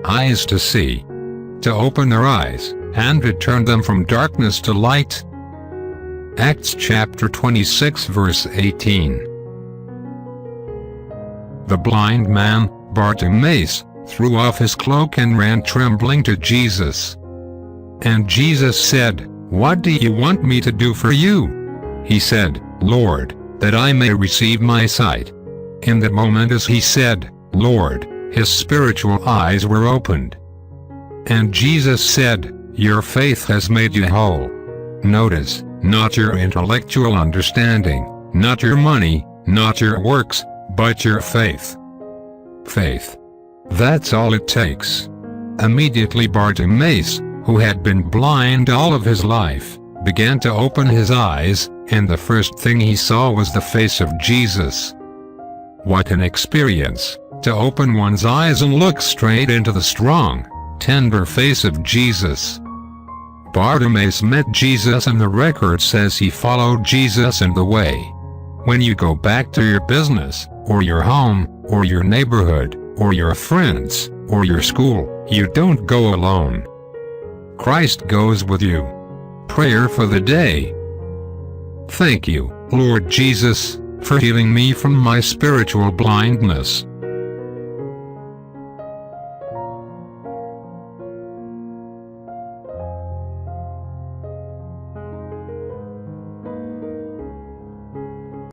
eyes to see, to open their eyes, and to turn them from darkness to light. Acts chapter 26 verse 18. The blind man, Bartimaeus, threw off his cloak and ran trembling to Jesus. And Jesus said, "What do you want me to do for you?" He said, "Lord, that I may receive my sight." In the moment as he said, "Lord," his spiritual eyes were opened. And Jesus said, "Your faith has made you whole." Notice, not your intellectual understanding, not your money, not your works, but your faith. Faith. That's all it takes. Immediately Bartimaeus, who had been blind all of his life, began to open his eyes, and the first thing he saw was the face of Jesus. What an experience, to open one's eyes and look straight into the strong, tender face of Jesus. Bartimaeus met Jesus, and the record says he followed Jesus in the way. When you go back to your business, or your home, or your neighborhood, or your friends, or your school, you don't go alone. Christ goes with you. Prayer for the day. Thank you, Lord Jesus, for healing me from my spiritual blindness.